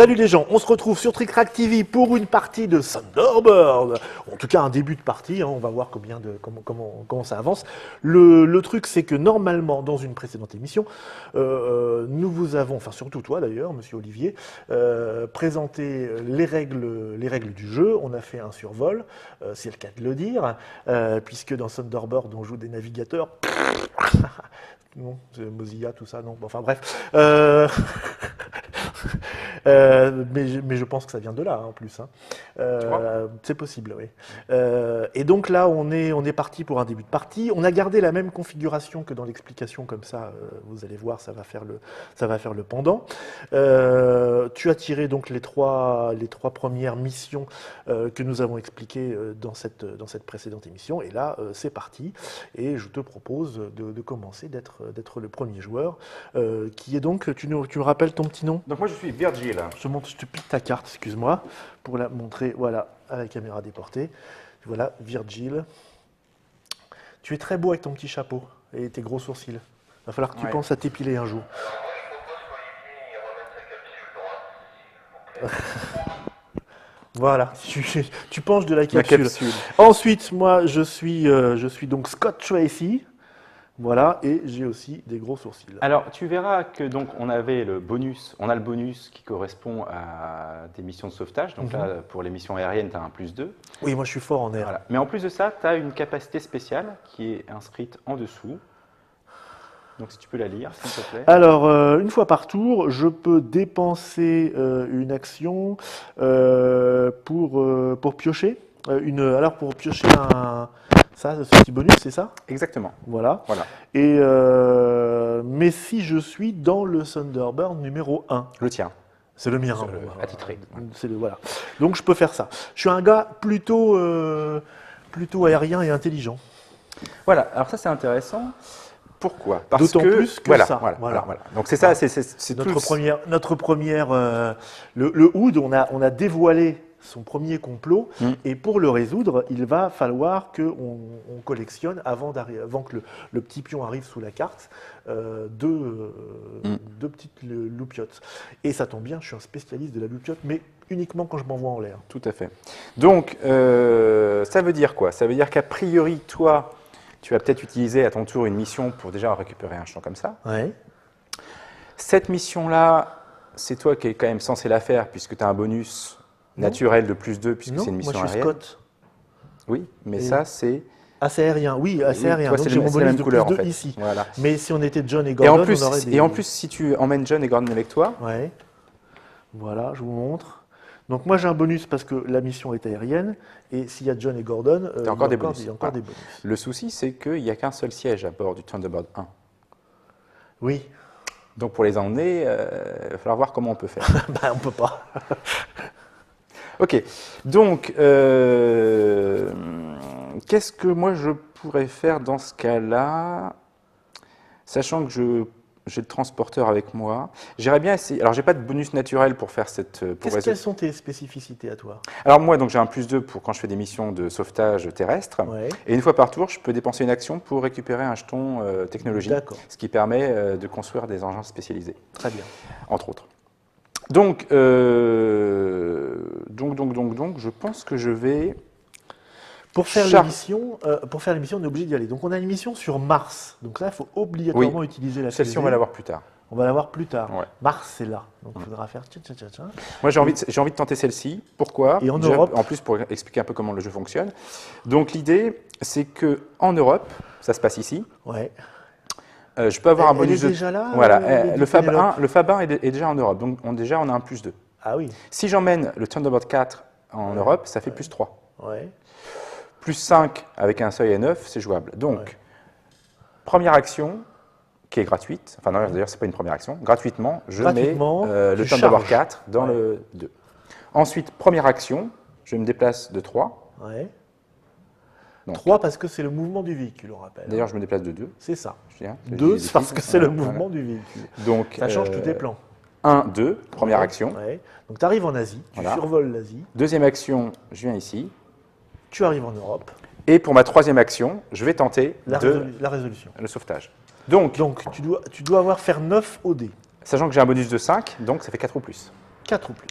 Salut les gens, on se retrouve sur TrickRack TV pour une partie de Thunderbird. En tout cas, un début de partie, hein, on va voir comment ça avance. Le truc, c'est que normalement, dans une précédente émission, nous vous avons, enfin surtout toi d'ailleurs, monsieur Olivier, présenté les règles du jeu. On a fait un survol, c'est le cas de le dire, puisque dans Thunderbird, on joue des navigateurs. Non, c'est Mozilla, tout ça, non. Bon, enfin bref. Mais je pense que ça vient de là, hein, en plus. Hein. C'est possible, oui. Et donc là, on est parti pour un début de partie. On a gardé la même configuration que dans l'explication, comme ça, vous allez voir, ça va faire le pendant. Tu as tiré donc les trois premières missions que nous avons expliquées dans cette précédente émission. Et là, c'est parti. Et je te propose de commencer, d'être le premier joueur, qui est donc, tu me rappelles ton petit nom? Donc moi je suis Virgil. Je te pique ta carte, excuse-moi, pour la montrer, voilà, à la caméra déportée. Voilà, Virgil. Tu es très beau avec ton petit chapeau et tes gros sourcils. Il va falloir que tu penses à t'épiler un jour. Voilà, tu penches de la capsule. Ensuite, moi, je suis donc Scott Tracy. Voilà, et j'ai aussi des gros sourcils. Alors, tu verras que donc on a le bonus qui correspond à des missions de sauvetage. Donc là, pour les missions aériennes, tu as un +2. Oui, moi je suis fort en air. Voilà. Mais en plus de ça, tu as une capacité spéciale qui est inscrite en dessous. Donc si tu peux la lire, s'il te plaît. Alors, une fois par tour, je peux dépenser une action pour piocher. Alors, pour piocher ce petit bonus, c'est ça? Exactement. Voilà. Et, mais si je suis dans le Thunderbird numéro 1. Le tien. C'est le mien. Attitré. Voilà. Donc, je peux faire ça. Je suis un gars plutôt aérien et intelligent. Voilà. Alors ça, c'est intéressant. Pourquoi? D'autant plus que ça. Voilà. Donc c'est ça, c'est notre première. Le Hood, on a dévoilé son premier complot, et pour le résoudre, il va falloir qu'on collectionne, avant que le petit pion arrive sous la carte, deux petites loupiottes. Et ça tombe bien, je suis un spécialiste de la loupiotte, mais uniquement quand je m'envoie en l'air. Tout à fait. Donc, ça veut dire quoi? Ça veut dire qu'a priori, toi, tu vas peut-être utiliser à ton tour une mission pour déjà récupérer un jeton comme ça. Ouais. Cette mission-là, c'est toi qui es quand même censé la faire, puisque tu as un bonus naturel de +2, puisque c'est une mission aérienne. Moi je suis Scott. Oui, mais ça c'est... Assez aérien, oui, assez aérien. Toi, donc j'ai mon bonus de couleur, +2 en fait. ici. Voilà. Mais si on était John et Gordon, on aurait des... Et en plus, si tu emmènes John et Gordon avec toi... Ouais. Voilà, je vous montre. Donc moi j'ai un bonus parce que la mission est aérienne, et s'il y a John et Gordon, il y a encore des bonus. Le souci, c'est qu'il n'y a qu'un seul siège à bord du Thunderbird 1. Oui. Donc pour les emmener, il va falloir voir comment on peut faire. On ne peut pas. Ok, donc qu'est-ce que moi je pourrais faire dans ce cas-là, sachant que j'ai le transporteur avec moi. J'irais bien essayer. Alors, j'ai pas de bonus naturel pour faire cette. Quelles sont tes spécificités à toi? Alors, moi, donc j'ai un +2 pour quand je fais des missions de sauvetage terrestre. Ouais. Et une fois par tour, je peux dépenser une action pour récupérer un jeton technologie. Ce qui permet de construire des engins spécialisés. Très bien. Entre autres. Donc, je pense que je vais. Pour faire l'émission, on est obligé d'y aller. Donc, on a une mission sur Mars. Donc là, il faut obligatoirement utiliser la fusée. Celle-ci, on va la voir plus tard. On va la voir plus tard. Ouais. Mars, c'est là. Donc, il faudra faire tiens. Moi, j'ai envie de tenter celle-ci. Pourquoi? Et en Europe. En plus, pour expliquer un peu comment le jeu fonctionne. Donc, l'idée, c'est qu'en Europe, ça se passe ici. Ouais. Je peux avoir un bonus de. Déjà là. Voilà. Le Fab 1 est déjà en Europe. Donc, on a un +2. Ah oui. Si j'emmène le Thunderbird 4 en Europe, ça fait +3. Ouais. +5 avec un seuil à 9, c'est jouable. Donc, première action qui est gratuite. Enfin, non, d'ailleurs, ce n'est pas une première action. Gratuitement, je mets le Thunderbird 4 dans le 2. Ensuite, première action, je me déplace de 3. Ouais. Donc, 3 parce que c'est le mouvement du véhicule, on rappelle. D'ailleurs, je me déplace de 2. C'est ça. 2 parce que c'est le mouvement du véhicule. Donc, ça change tous tes plans. 1, 2, première action. Ouais. Donc, tu arrives en Asie, tu survoles l'Asie. Deuxième action, je viens ici. Tu arrives en Europe. Et pour ma troisième action, je vais tenter la résolution. Le sauvetage. Donc tu dois faire 9 au dé. Sachant que j'ai un bonus de 5, donc ça fait 4 ou plus. 4 ou plus.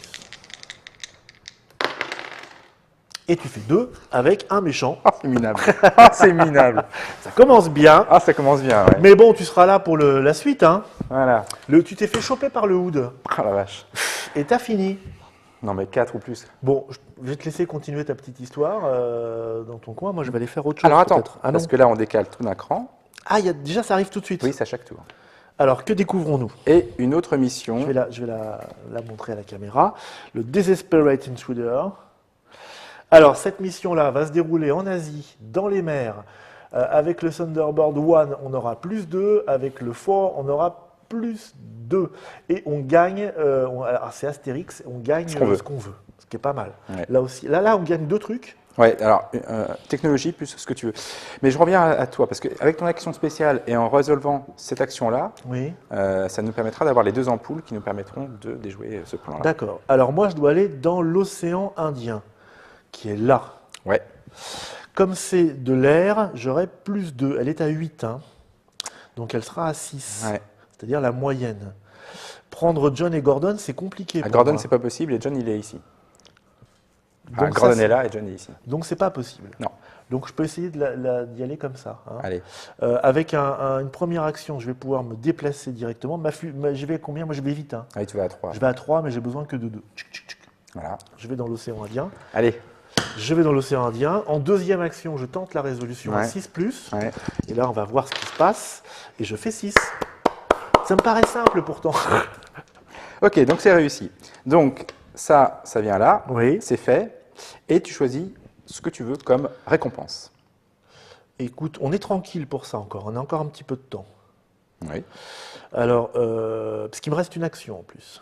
Et tu fais 2 avec un méchant. Ah, c'est minable. Ah, c'est minable. Ça commence bien. Ah, ça commence bien, ouais. Mais bon, tu seras là pour la suite. Hein. Voilà. Tu t'es fait choper par le hood. Ah, la vache. Et t'as fini. Non, mais 4 ou plus. Bon, je vais te laisser continuer ta petite histoire dans ton coin. Moi, je vais aller faire autre chose. Alors, attends, Ah, parce que là, on décale tout d'un cran. Ah, déjà, ça arrive tout de suite. Oui, c'est à chaque tour. Alors, que découvrons-nous? Et une autre mission. Je vais la montrer à la caméra. Le Desperate Intruder. Alors, cette mission-là va se dérouler en Asie, dans les mers. Avec le Thunderbird 1, on aura plus 2. Avec le 4, on aura plus 2. Et on gagne, alors c'est Astérix, on gagne ce qu'on veut. Ce qui est pas mal. Ouais. Là aussi, là, on gagne 2 trucs. Ouais, alors, technologie plus ce que tu veux. Mais je reviens à toi, parce qu'avec ton action spéciale et en résolvant cette action-là, oui. Ça nous permettra d'avoir les 2 ampoules qui nous permettront de déjouer ce plan-là. D'accord. Alors moi, je dois aller dans l'océan Indien, qui est là. Ouais. Comme c'est de l'air, j'aurai plus 2. Elle est à 8, hein. Donc elle sera à 6, Ouais. c'est-à-dire la moyenne. Prendre John et Gordon, c'est compliqué. Gordon, c'est pas possible, et John, il est ici. Donc Gordon est là et John est ici. Donc c'est pas possible. Non. Donc je peux essayer d'y aller comme ça. Hein. Allez. Avec une première action, je vais pouvoir me déplacer directement. Je vais à combien? Moi je vais vite. Hein. Allez, tu vas à 3. Je vais à 3, mais j'ai besoin que de 2. Voilà. Je vais dans l'océan Indien. Allez. Je vais dans l'océan Indien. En deuxième action, je tente la résolution à 6+. Ouais. Et là, on va voir ce qui se passe. Et je fais 6. Ça me paraît simple pourtant. Ok, donc c'est réussi. Donc ça vient là. Oui. C'est fait. Et tu choisis ce que tu veux comme récompense. Écoute, on est tranquille pour ça encore. On a encore un petit peu de temps. Oui. Alors, parce qu'il me reste une action en plus.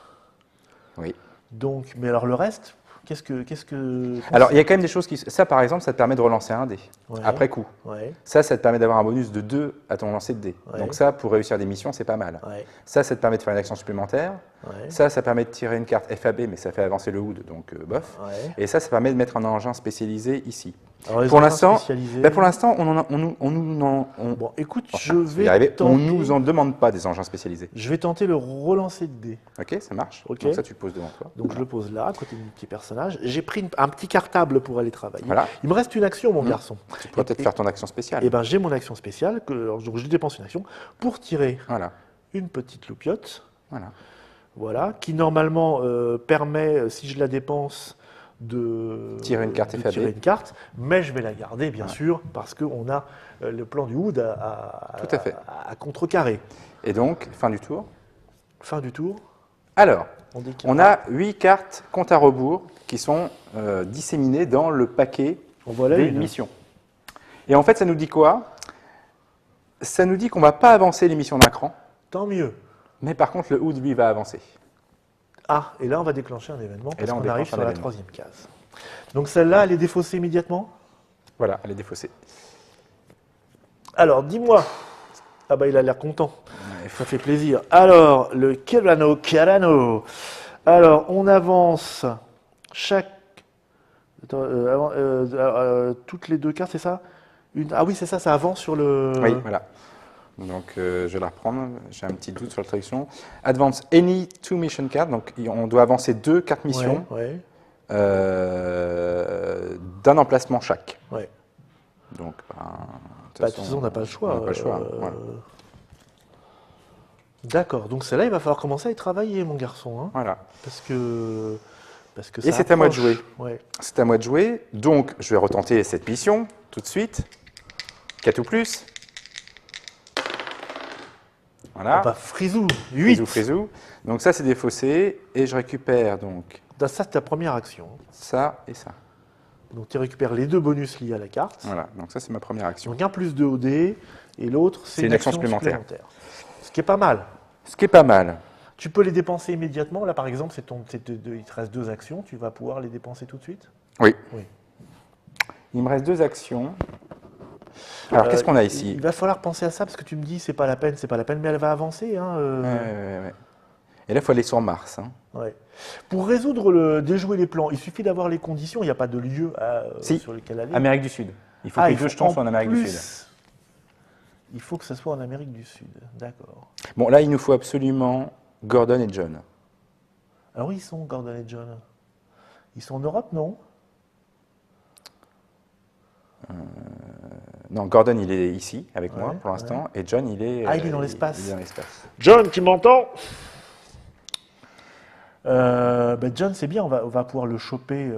Oui. Donc, mais alors le reste, qu'est-ce que... Alors, il y a quand même des choses qui... Ça, par exemple, ça te permet de relancer un dé, Ouais. après coup. Ouais, Ça te permet d'avoir un bonus de 2 à ton lancer de dé. Ouais. Donc ça, pour réussir des missions, c'est pas mal. ouais, Ça te permet de faire une action supplémentaire. ouais, Ça permet de tirer une carte FAB, mais ça fait avancer le HUD, donc bof. ouais. Et ça permet de mettre un engin spécialisé ici. Alors, les Pour engins l'instant, spécialisés- pour l'instant, on Bon, écoute, enfin, je y vais arriver. On tenter... nous en demande pas des engins spécialisés. Je vais tenter le relancer de dés. Ok, ça marche. Ok. Donc ça, tu le poses devant toi. Donc je le pose là, à côté de mon petit personnage. J'ai pris un petit cartable pour aller travailler. Voilà. Il me reste une action, mon garçon. Tu pourrais peut-être faire ton action spéciale. Et ben j'ai mon action spéciale, donc je dépense une action pour tirer Voilà. une petite loupiote, Voilà. voilà, qui normalement permet, si je la dépense, de Tirer une carte de FAB. tirer une carte, mais je vais la garder bien sûr parce qu'on a le plan du HUD Tout à fait. à contrecarrer. Et donc, fin du tour. Fin du tour. Alors, décale. on a 8 cartes compte à rebours qui sont disséminées dans le paquet En voilà des une. missions. Et en fait, ça nous dit quoi? Ça nous dit qu'on ne va pas avancer les missions d'un cran, Tant mieux. mais par contre, le HUD, lui, va avancer. Ah, et là on va déclencher un événement Et parce là, on qu'on arrive déclenche sur un la événement. 3e case. Donc celle-là, elle est défaussée immédiatement. Voilà, elle est défaussée. Alors, dis-moi. Ah bah il a l'air content. Ça fait plaisir. Alors, le Carano. Alors, on avance chaque... Attends, toutes les 2 cartes, c'est ça? Ah oui, c'est ça, ça avance sur le... Oui, voilà. Donc, je vais la reprendre. J'ai un petit doute sur la traduction. Advance any 2 mission cards. Donc, on doit avancer 2 cartes mission Ouais, d'un emplacement chaque. ouais. Donc, De toute façon, on n'a pas le choix. On n'a pas le choix. Voilà. D'accord, donc celle-là, il va falloir commencer à y travailler, mon garçon. Hein, Voilà. parce que Et ça c'est à moi de approche. jouer. Ouais. C'est à moi de jouer. Donc, je vais retenter cette mission tout de suite. 4 ou plus. Voilà. Ah bah, frisou, 8. Frisou, frisou. Donc ça, c'est défaussé. Et je récupère donc Ça, c'est ta première action. ça et ça. Donc, tu récupères les 2 bonus liés à la carte. Voilà. Donc ça, c'est ma première action. Donc, un plus 2 au dé, et l'autre, c'est une action supplémentaire. Ce qui est pas mal. Ce qui est pas mal. Tu peux les dépenser immédiatement. Là, par exemple, il te reste 2 actions. Tu vas pouvoir les dépenser tout de suite. Oui. Oui. Il me reste 2 actions. Alors, qu'est-ce qu'on a ici? Il va falloir penser à ça parce que tu me dis c'est pas la peine, mais elle va avancer. Hein, Ouais. Et là, il faut aller sur Mars. Hein. ouais. Pour déjouer les plans, il suffit d'avoir les conditions. Il n'y a pas de lieu Si. sur lequel aller. Amérique du Sud. Il faut que les 2 jetons soient en Amérique du Sud. Il faut que ça soit en Amérique du Sud. D'accord. Bon, là, il nous faut absolument Gordon et John. Alors, où ils sont, Gordon et John? Ils sont en Europe, non? Non, Gordon, il est ici avec moi pour l'instant, et John, il est... Ah, il est dans l'espace. Il est dans l'espace. John, tu m'entends? John, c'est bien, on va pouvoir le choper,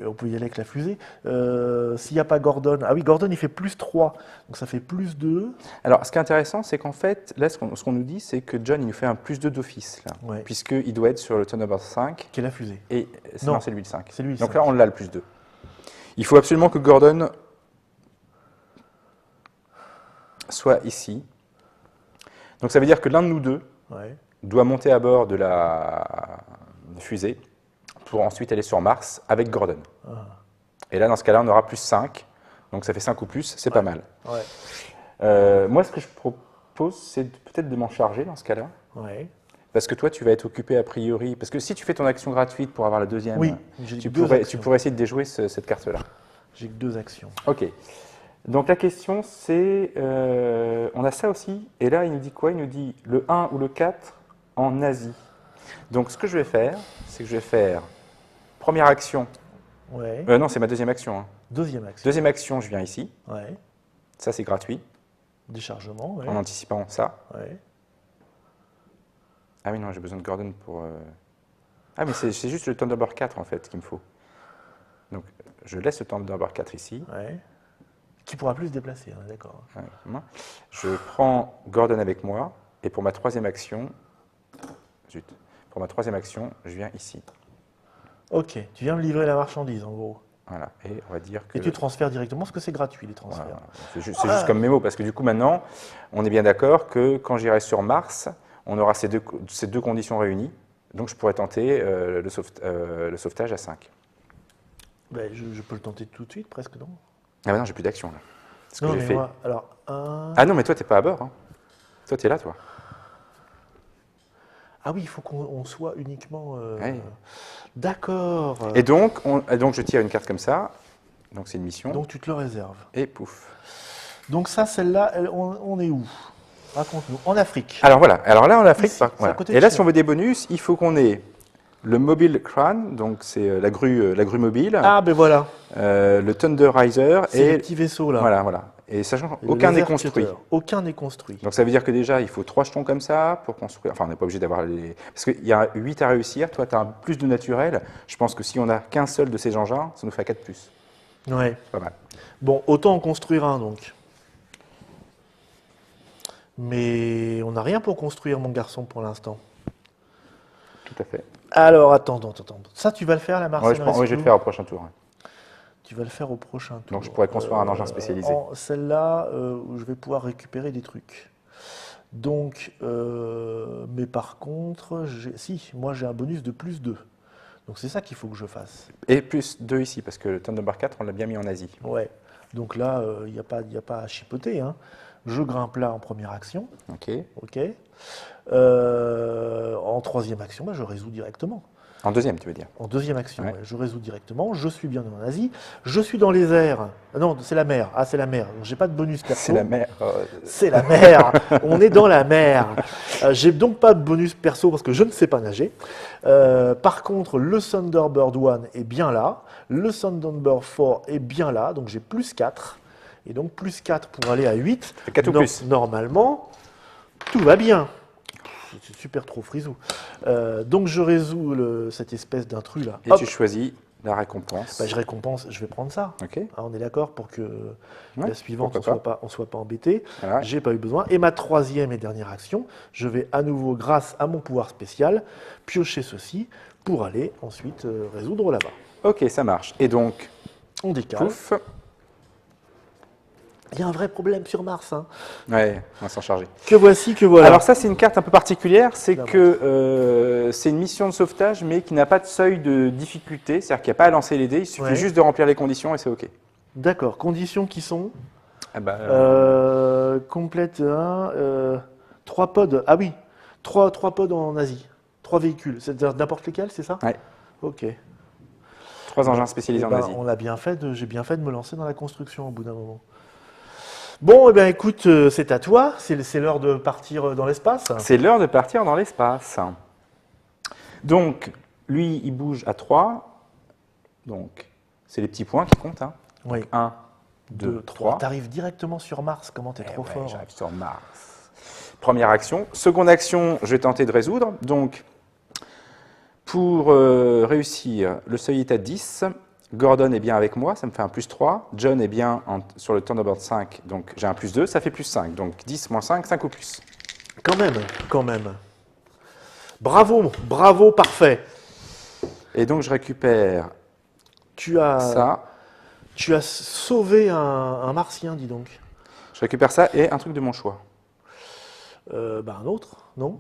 on peut y aller avec la fusée. S'il n'y a pas Gordon, ah oui, Gordon, il fait plus 3, donc ça fait plus 2. Alors, ce qui est intéressant, c'est qu'en fait, là, ce qu'on nous dit, c'est que John, il nous fait un plus 2 d'office, là, puisqu'il doit être sur le Thunderbird 5. Qui est la fusée? Et non, c'est lui le 5. C'est lui le donc 5. Là, on l'a le plus 2. Il faut absolument que Gordon soit ici. Donc ça veut dire que l'un de nous deux doit monter à bord de la fusée pour ensuite aller sur Mars avec Gordon. Et là, dans ce cas-là, on aura plus 5. Donc ça fait 5 ou plus, c'est pas mal. Moi, ce que je propose, c'est peut-être de m'en charger dans ce cas-là. Parce que toi, tu vas être occupé a priori. Parce que si tu fais ton action gratuite pour avoir la deuxième, tu pourrais essayer de déjouer cette carte-là. J'ai que 2 actions. Ok. Donc la question, c'est, on a ça aussi, et là il nous dit quoi? Il nous dit le 1 ou le 4 en Asie. Donc ce que je vais faire, c'est que je vais faire première action. Non, c'est ma deuxième action. Deuxième action. Deuxième action, je viens ici. Ça c'est gratuit. Déchargement. En anticipant ça. Ah oui, non, j'ai besoin de Gordon pour... Ah mais c'est juste le Thunderbird 4 en fait qu'il me faut. Donc je laisse le Thunderbird 4 ici. Qui pourra plus se déplacer, d'accord. Je prends Gordon avec moi, et pour ma troisième action, pour ma troisième action, je viens ici. Ok, tu viens me livrer la marchandise, en gros. Voilà, et on va dire que... Et tu transfères directement, parce que c'est gratuit, les transferts. Voilà. C'est juste comme mémo, parce que du coup, maintenant, on est bien d'accord que quand j'irai sur Mars, on aura ces deux conditions réunies, donc je pourrais tenter le sauvetage à 5. Je peux le tenter tout de suite, presque, non? Ah bah non, j'ai plus d'action là. Ce non, que mais fait. moi, alors, Ah non, mais toi, t'es pas à bord. Hein. Toi, t'es là, toi. Ah oui, il faut qu'on soit uniquement... D'accord. Et donc, je tire une carte comme ça. Donc, c'est une mission. Donc, tu te le réserves. Et pouf. Donc ça, celle-là, on est où? Raconte-nous. En Afrique. Alors voilà. Alors là, en Afrique, voilà. Et là, si on veut des bonus, il faut qu'on ait le Mobile Crane, donc c'est la grue mobile. Ah, ben voilà. Le Thunderizer et les petits vaisseaux là. Voilà. Et sachant aucun n'est construit. Aucun n'est construit. Donc ça veut dire que déjà, il faut 3 jetons comme ça pour construire. Enfin, on n'est pas obligé d'avoir les... Parce qu'il y a 8 à réussir. Toi, tu as plus de naturel. Je pense que si on n'a qu'un seul de ces engins, ça nous fait 4+. Ouais. Pas mal. Bon, autant en construire un donc. Mais on n'a rien pour construire, mon garçon, pour l'instant. Tout à fait. Alors, attends. Ça, tu vas le faire, la Marseille Oui, je vais le faire au prochain tour. Tu vas le faire au prochain tour. Donc, je pourrais construire un engin spécialisé. Celle-là, je vais pouvoir récupérer des trucs. Donc, mais par contre, moi, j'ai un bonus de plus 2. Donc, c'est ça qu'il faut que je fasse. Et plus 2 ici, parce que le Thunderbird 4, on l'a bien mis en Asie. Ouais. Donc là, il n'y a pas à chipoter. Hein. Je grimpe là en première action. Ok. En troisième action, je résous directement. En deuxième, tu veux dire? En deuxième action, je résous directement. Je suis bien en Asie. Je suis dans les airs. Non, c'est la mer. Ah, c'est la mer. J'ai pas de bonus perso. C'est la mer. C'est la mer. On est dans la mer. J'ai donc pas de bonus perso parce que je ne sais pas nager. Par contre, le Thunderbird 1 est bien là. Le Thunderbird 4 est bien là. Donc j'ai plus 4. Et donc plus 4 pour aller à 8. 4 ou plus. Normalement, tout va bien. C'est super trop frisou. Donc je résous cette espèce d'intrus là. Et tu choisis la récompense. Je récompense, je vais prendre ça. Okay. On est d'accord pour que la suivante, on ne soit pas embêté. Voilà. J'ai pas eu besoin. Et ma troisième et dernière action, je vais à nouveau, grâce à mon pouvoir spécial, piocher ceci pour aller ensuite résoudre là-bas. Ok, ça marche. Et donc, on décale. Pouf. Il y a un vrai problème sur Mars. Hein. Ouais, on va s'en charger. Que voici, que voilà. Alors ça, c'est une carte un peu particulière. C'est que c'est une mission de sauvetage, mais qui n'a pas de seuil de difficulté. C'est-à-dire qu'il n'y a pas à lancer les dés. Il suffit juste de remplir les conditions et c'est OK. D'accord. Conditions qui sont complète 3 pods. Ah oui, 3 pods en Asie. 3 véhicules. C'est-à-dire n'importe lesquels, c'est ça? Oui. OK. 3 engins spécialisés en Asie. J'ai bien fait de me lancer dans la construction au bout d'un moment. Bon, écoute, c'est à toi. C'est l'heure de partir dans l'espace. C'est l'heure de partir dans l'espace. Donc, lui, il bouge à 3. Donc, c'est les petits points qui comptent. Hein. Oui. 1, 2, 3. Tu arrives directement sur Mars, comment t'es trop fort. J'arrive sur Mars. Première action. Seconde action, je vais tenter de résoudre. Donc, pour réussir, le seuil est à 10. Gordon est bien avec moi, ça me fait un plus 3. John est bien sur le Thunderbird 5, donc j'ai un plus 2, ça fait plus 5. Donc 10 moins 5, 5 ou plus. Quand même. Bravo, bravo, parfait. Et donc je récupère ça. Tu as sauvé un martien, dis donc. Je récupère ça et un truc de mon choix. Un autre, non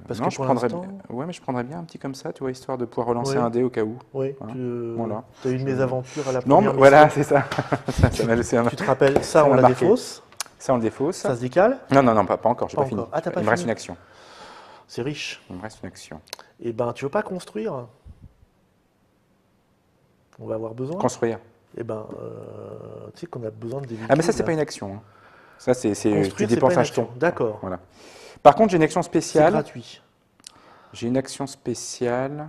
Parce que je prendrais bien. Ouais, mais je prendrais bien un petit comme ça, tu vois, histoire de pouvoir relancer un dé au cas où. Oui, hein. Voilà. Tu as eu une mésaventure à la première mission. Voilà, c'est ça. Ça m'a laissé un... Tu te rappelles, ça on la défausse. Ça on le défausse. Ça se décale. Non, pas encore, j'ai pas fini. Ah, t'as pas Il me reste une action. C'est riche. Il me reste une action. Eh ben, tu veux pas construire? On va avoir besoin. Construire. Eh ben, tu sais qu'on a besoin de des véhicules. Ah, mais ça, c'est pas une action. Hein. Ça, c'est tu dépenses un jeton. D'accord. Voilà. Par contre, j'ai une action spéciale. C'est gratuit. J'ai une action spéciale.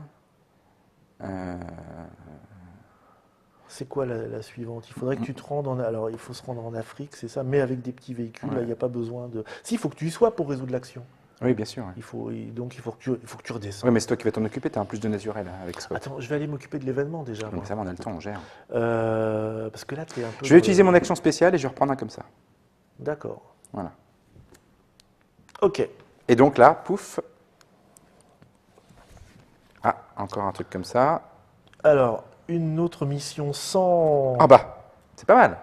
C'est quoi la suivante? Il faudrait que tu te rendes en... Alors, il faut se rendre en Afrique, c'est ça, mais avec des petits véhicules, là, il n'y a pas besoin de... Si, il faut que tu y sois pour résoudre l'action. Oui, bien sûr. Donc, il faut que tu redescends. Oui, mais c'est toi qui vas t'en occuper, tu as un plus de naturel avec Scott. Attends, je vais aller m'occuper de l'événement déjà. Donc ça va, on a le temps, on gère. Parce que là, tu es un peu... Je vais utiliser mon action spéciale et je vais reprendre un comme ça. D'accord. Voilà. Ok. Et donc là, pouf. Ah, encore un truc comme ça. Alors, une autre mission sans... Ah bah, c'est pas mal.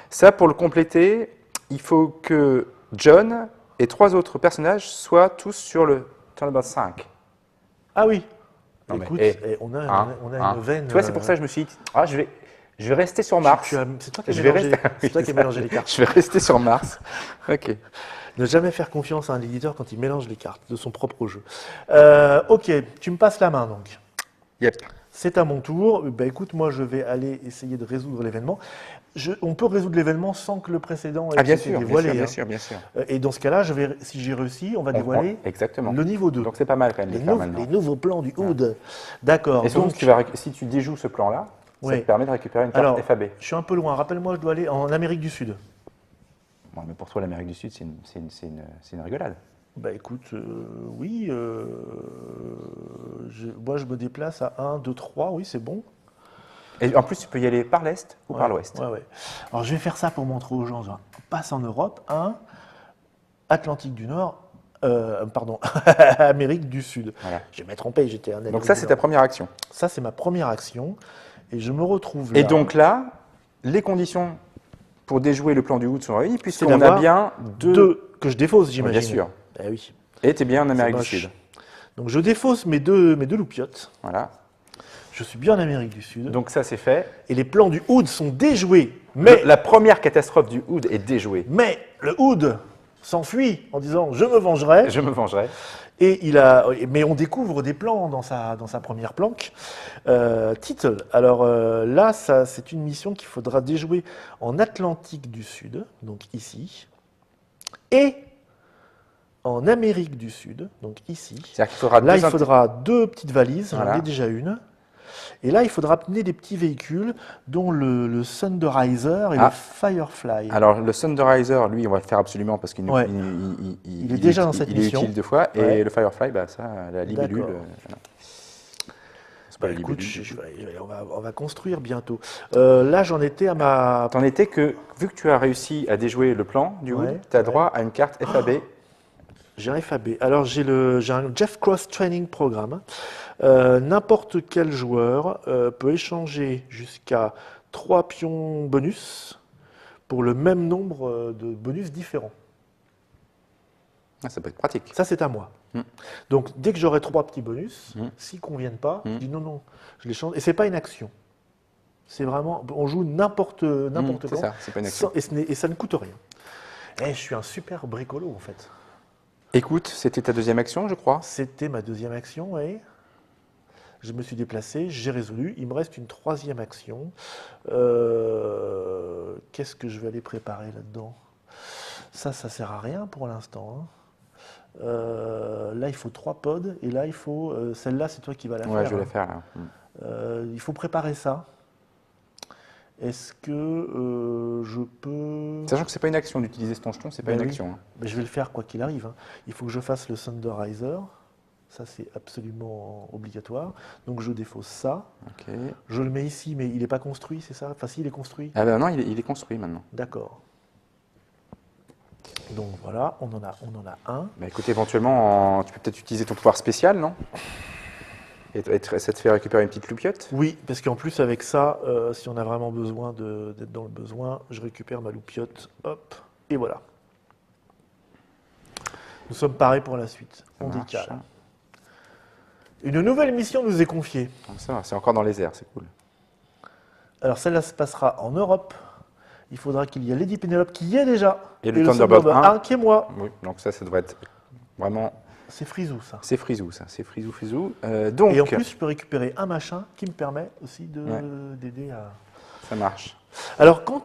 Ça, pour le compléter, il faut que John et 3 autres personnages soient tous sur le Thunderbird 5. Ah oui. Non, écoute, on a une veine... Tu vois, c'est pour ça que je me suis dit, je vais rester sur Mars. C'est toi qui as mélangé les cartes. Je vais rester sur Mars. Ok. Ne jamais faire confiance à un éditeur quand il mélange les cartes de son propre jeu. Ok, tu me passes la main donc. Yep. C'est à mon tour. Ben, écoute, moi je vais aller essayer de résoudre l'événement. On peut résoudre l'événement sans que le précédent ait été dévoilé. Bien sûr. Et dans ce cas-là, si j'ai réussi, on va dévoiler le niveau 2. Donc c'est pas mal quand même. Les nouveaux plans du HUD. D'accord. Et surtout, si tu déjoues ce plan-là, ça te permet de récupérer une carte FAB. Je suis un peu loin. Rappelle-moi, je dois aller en Amérique du Sud. Bon, mais pour toi, l'Amérique du Sud, c'est une rigolade. Bah écoute, oui. Moi, je me déplace à 1, 2, 3. Oui, c'est bon. Et en plus, tu peux y aller par l'Est ou par l'Ouest. Ouais. Alors, je vais faire ça pour montrer aux gens. On passe en Europe. Atlantique du Nord. Amérique du Sud. Voilà. Je vais me tromper, j'étais en Amérique. Donc ça, c'est ta première action. Ça, c'est ma première action. Et je me retrouve là. Et donc là, les conditions pour déjouer le plan du HUD sont réunies, puisqu'on a bien deux que je défausse, j'imagine. Bien sûr. Eh oui. Et tu es bien en Amérique du Sud. Donc je défausse mes deux loupiottes. Voilà. Je suis bien en Amérique du Sud. Donc ça, c'est fait. Et les plans du HUD sont déjoués. Mais la première catastrophe du HUD est déjouée. Mais le HUD s'enfuit en disant « je me vengerai ». Je me vengerai. Mais on découvre des plans dans sa première planque. Title. Alors là, c'est une mission qu'il faudra déjouer en Atlantique du Sud, donc ici, et en Amérique du Sud, donc ici. C'est-à-dire qu'il faudra là, il faudra 2 petites valises, voilà. J'en ai déjà une. Et là, il faudra amener des petits véhicules, dont le Thunderizer et le Firefly. Alors, le Thunderizer, lui, on va le faire absolument parce qu'il il est déjà dans cette mission. Il est utile 2 fois. Et le Firefly, ça, la libellule. C'est pas la libellule. On va construire bientôt. Là, j'en étais à ma... T'en étais que, vu que tu as réussi à déjouer le plan du HUD, tu as droit à une carte FAB. J'ai un FAB. Alors, j'ai un Jeff Cross Training Programme. N'importe quel joueur peut échanger jusqu'à 3 pions bonus pour le même nombre de bonus différents. Ça peut être pratique. Ça, c'est à moi. Donc, dès que j'aurai 3 petits bonus, s'ils ne conviennent pas, je dis non, je les change. Et ce n'est pas une action. C'est vraiment, on joue n'importe quand. C'est ça, c'est pas une action. Et ça ne coûte rien. Je suis un super bricolo, en fait. Écoute, c'était ta deuxième action, je crois. C'était ma deuxième action, oui. Je me suis déplacé, j'ai résolu. Il me reste une troisième action. Qu'est-ce que je vais aller préparer là-dedans? Ça sert à rien pour l'instant. Là, il faut 3 pods. Et là, il faut... celle-là, c'est toi qui vas la faire. Ouais, je vais la faire là. Il faut préparer ça. Est-ce que je peux... Sachant que c'est pas une action d'utiliser ton jeton, c'est pas une oui. action. Hein. Ben, je vais le faire quoi qu'il arrive. Hein. Il faut que je fasse le Thunderizer. Ça, c'est absolument obligatoire. Donc, je défausse ça. Okay. Je le mets ici, mais il n'est pas construit, c'est ça? Enfin, si, il est construit. Ah ben non, il est construit maintenant. D'accord. Donc, voilà, on en a un. Bah, écoute, éventuellement, tu peux peut-être utiliser ton pouvoir spécial, non? Et ça te fait récupérer une petite loupiote? Oui, parce qu'en plus, avec ça, si on a vraiment besoin d'être dans le besoin, je récupère ma loupiote. Hop, et voilà. Nous sommes parés pour la suite. On décale. Une nouvelle mission nous est confiée. Ça, c'est encore dans les airs, c'est cool. Alors celle-là se passera en Europe. Il faudra qu'il y ait Lady Penelope qui y est déjà. Et le Thunderbird 1 qui est moi. Oui, donc ça devrait être vraiment... C'est frisou, ça. C'est frisou, ça. C'est frisou. Donc... Et en plus, je peux récupérer un machin qui me permet aussi d'aider à... Ça marche. Alors, par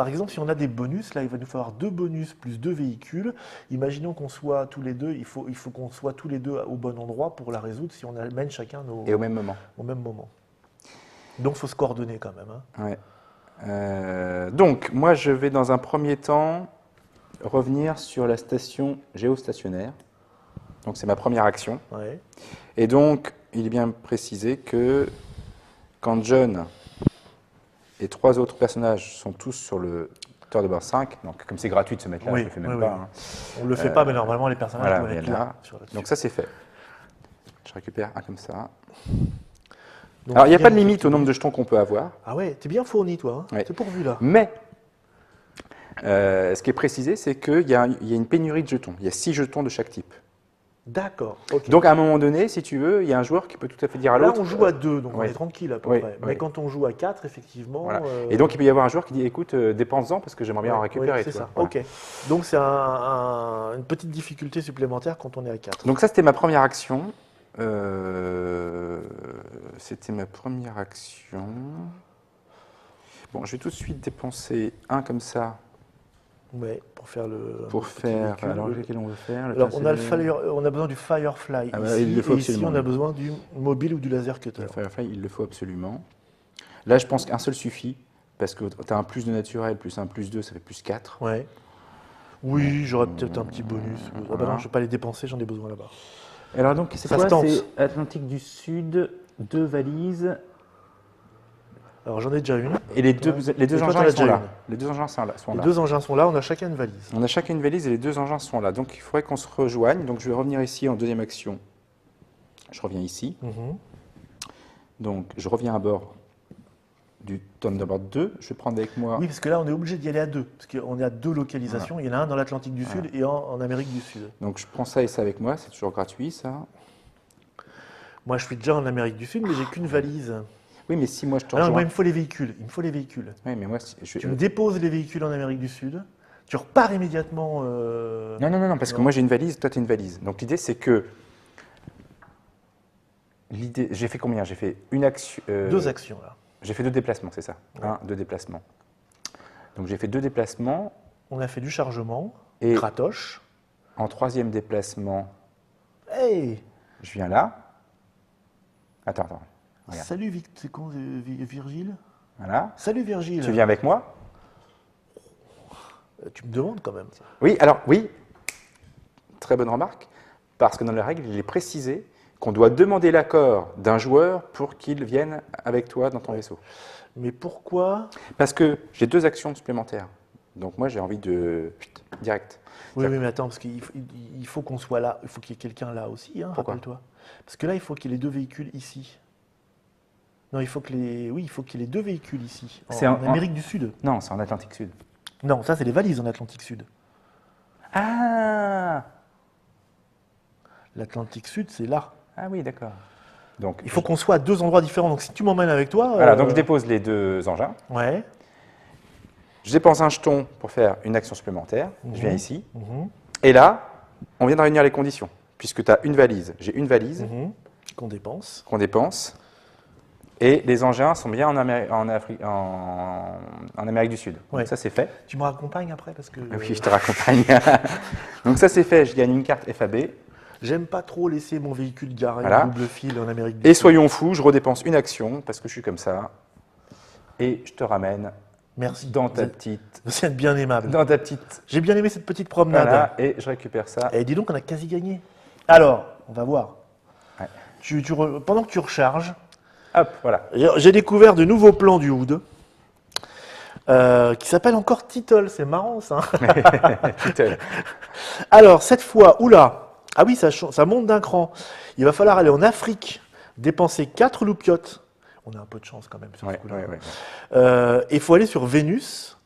exemple, si on a des bonus, là, il va nous falloir 2 bonus plus 2 véhicules. Imaginons qu'on soit tous les deux, il faut qu'on soit tous les deux au bon endroit pour la résoudre si on amène chacun nos... Et au même moment. Au même moment. Donc, il faut se coordonner quand même. Hein. Ouais. Donc, moi, je vais dans un premier temps revenir sur la station géostationnaire. Donc, c'est ma première action. Ouais. Et donc, il est bien précisé que quand John et 3 autres personnages sont tous sur le Thunderbird 5, donc comme c'est gratuit de se mettre là, je ne le fais même pas. Hein. On ne le fait pas, mais normalement les personnages doivent être là. Donc ça c'est fait. Je récupère un comme ça. Donc, alors il n'y a pas de limite au nombre de jetons qu'on peut avoir. Ah ouais, t'es bien fourni toi, hein. Ouais. C'est pourvu là. Mais, ce qui est précisé, c'est qu'il y a une pénurie de jetons. Il y a 6 jetons de chaque type. D'accord. Okay. Donc à un moment donné, si tu veux, il y a un joueur qui peut tout à fait dire à l'autre. Là, on joue à 2, donc on est tranquille à peu près. Mais quand on joue à 4, effectivement. Voilà. Et donc il peut y avoir un joueur qui dit écoute, dépense-en parce que j'aimerais bien en récupérer. C'est ça. Voilà. Ok. Donc c'est une petite difficulté supplémentaire quand on est à 4. Donc ça, c'était ma première action. Bon, je vais tout de suite dépenser un comme ça. Ouais, pour faire le. Pour faire. Alors, lequel on veut faire? Alors, on a besoin du Firefly. Ah bah, ici, il le faut et absolument. ici, on a besoin du mobile ou du laser cutter. Le Firefly, il le faut absolument. Là, je pense qu'un seul suffit, parce que tu as un plus de naturel, plus 1, plus 2, ça fait plus 4. Ouais. Oui, j'aurais peut-être un petit bonus. Voilà. Ah bah non, je ne vais pas les dépenser, j'en ai besoin là-bas. Alors, donc, c'est quoi? C'est Atlantique du Sud, 2 valises. Alors j'en ai déjà une. Et les deux engins ils sont là. Les deux engins sont là. Les 2 engins sont là, on a chacun une valise. On a chacun une valise et les 2 engins sont là. Donc il faudrait qu'on se rejoigne. Donc je vais revenir ici en deuxième action. Je reviens ici. Donc je reviens à bord du Thunderbird 2. Je vais prendre avec moi... Oui, parce que là on est obligé d'y aller à 2. Parce qu'on est à 2 localisations. Voilà. Il y en a un dans l'Atlantique du Sud et en Amérique du Sud. Donc je prends ça et ça avec moi. C'est toujours gratuit ça. Moi je suis déjà en Amérique du Sud mais j'ai qu'une valise. Oui, mais si moi je te rejoins... Non, moi, il me faut les véhicules. Oui, mais moi, tu me déposes les véhicules en Amérique du Sud, tu repars immédiatement... Non, parce que moi j'ai une valise, toi tu as une valise. Donc l'idée c'est que... J'ai fait combien? J'ai fait une action... 2 actions, là. J'ai fait 2 déplacements, c'est ça? Ouais. 2 déplacements. Donc j'ai fait 2 déplacements. On a fait du chargement, et Kratoche. En 3e déplacement, hey, je viens là. Attends. Regarde. Salut, c'est con, Virgile. Voilà. Salut Virgile. Tu viens avec moi? Tu me demandes quand même. Oui, très bonne remarque, parce que dans les règles, il est précisé qu'on doit demander l'accord d'un joueur pour qu'il vienne avec toi dans ton vaisseau. Mais pourquoi? Parce que j'ai 2 actions supplémentaires. Donc moi, j'ai envie de... direct. Oui, mais attends, parce qu'il faut qu'on soit là. Il faut qu'il y ait quelqu'un là aussi, hein, rappelle-toi. Parce que là, il faut qu'il y ait les 2 véhicules ici. Non, il faut qu'il y ait les 2 véhicules ici, en Amérique du Sud. Non, c'est en Atlantique Sud. Non, ça, c'est les valises en Atlantique Sud. Ah! L'Atlantique Sud, c'est là. Ah oui, d'accord. Donc, il faut qu'on soit à 2 endroits différents. Donc, si tu m'emmènes avec toi... Voilà, donc je dépose les 2 engins. Ouais. Je dépense un jeton pour faire une action supplémentaire. Je viens ici. Et là, on vient de réunir les conditions. Puisque tu as une valise, j'ai une valise. Qu'on dépense. Et les engins sont bien en Amérique du Sud. Ouais. Donc ça, c'est fait. Tu me raccompagnes après parce que... Oui, je te raccompagne. Donc ça, c'est fait. Je gagne une carte FAB. J'aime pas trop laisser mon véhicule garé Voilà. en double fil en Amérique du Et Sud. soyons fous, je redépense une action parce que je suis comme ça. Et je te ramène Merci. dans ta petite... Vous êtes bien aimable. Dans ta petite... J'ai bien aimé cette petite promenade. Voilà, et je récupère ça. Et dis donc, on a quasi gagné. Alors, on va voir. Ouais. Pendant que tu recharges, Hop, voilà. j'ai découvert de nouveaux plans du Hood qui s'appellent encore Tittle. C'est marrant ça. Tittle. Alors, cette fois, oula, ah oui, ça monte d'un cran. Il va falloir aller en Afrique, dépenser 4 loupiottes. On a un peu de chance quand même sur ce coup-là. Et il faut aller sur Vénus,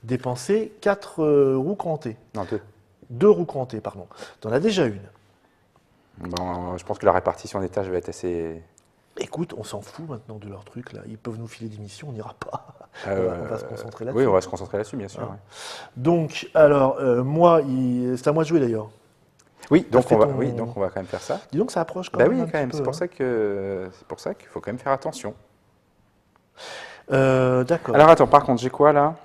dépenser 4 roues crantées. Non, 2. 2 roues crantées, pardon. Tu en as déjà une. Bon, je pense que la répartition des tâches va être assez... Écoute, on s'en fout maintenant de leur truc là. Ils peuvent nous filer des missions, on n'ira pas. On va se concentrer là-dessus. Oui, on va se concentrer là-dessus, bien sûr. Ouais. Donc, alors, moi, c'est à moi de jouer d'ailleurs. Oui, donc on va quand même faire ça. Dis donc, ça approche quand même. même. Oui, quand même. C'est pour ça qu'il faut quand même faire attention. D'accord. Alors attends, par contre, j'ai quoi là?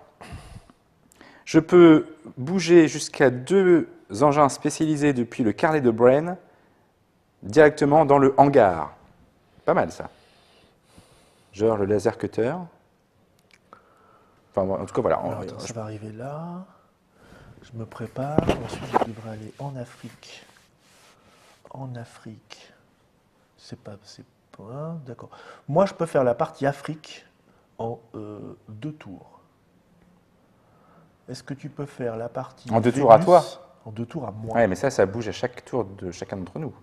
Je peux bouger jusqu'à 2 engins spécialisés depuis le carnet de Brain directement dans le hangar. Pas mal ça. Genre le laser cutter. Enfin, en tout cas, voilà. Alors, attends, ça va arriver là. Je me prépare. Ensuite, je devrais aller en Afrique. En Afrique. C'est pas. D'accord. Moi, je peux faire la partie Afrique en 2 tours. Est-ce que tu peux faire la partie en 2 tours à toi? En 2 tours à moi. Ouais, mais ça bouge à chaque tour de chacun d'entre nous.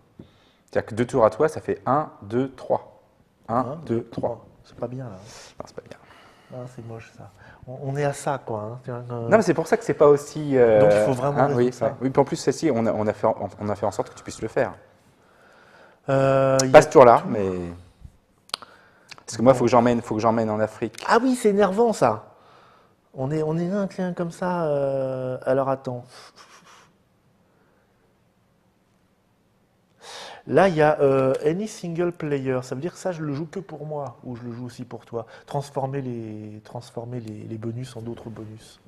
C'est-à-dire que 2 tours à toi, ça fait 1, 2, 3. 1, 2, 3. C'est pas bien là. Non, c'est pas bien. Non, c'est moche ça. On est à ça quoi. Hein. Non, mais c'est pour ça que c'est pas aussi. Donc il faut vraiment oui, ça. Oui, puis en plus, celle-ci, on a fait en sorte que tu puisses le faire. Pas ce tour-là, mais. Parce que moi, il faut que j'emmène en Afrique. Ah oui, c'est énervant ça. On est un client comme ça. Alors attends. Là, il y a any single player. Ça veut dire que ça, je le joue que pour moi ou je le joue aussi pour toi. Transformer les bonus en d'autres bonus.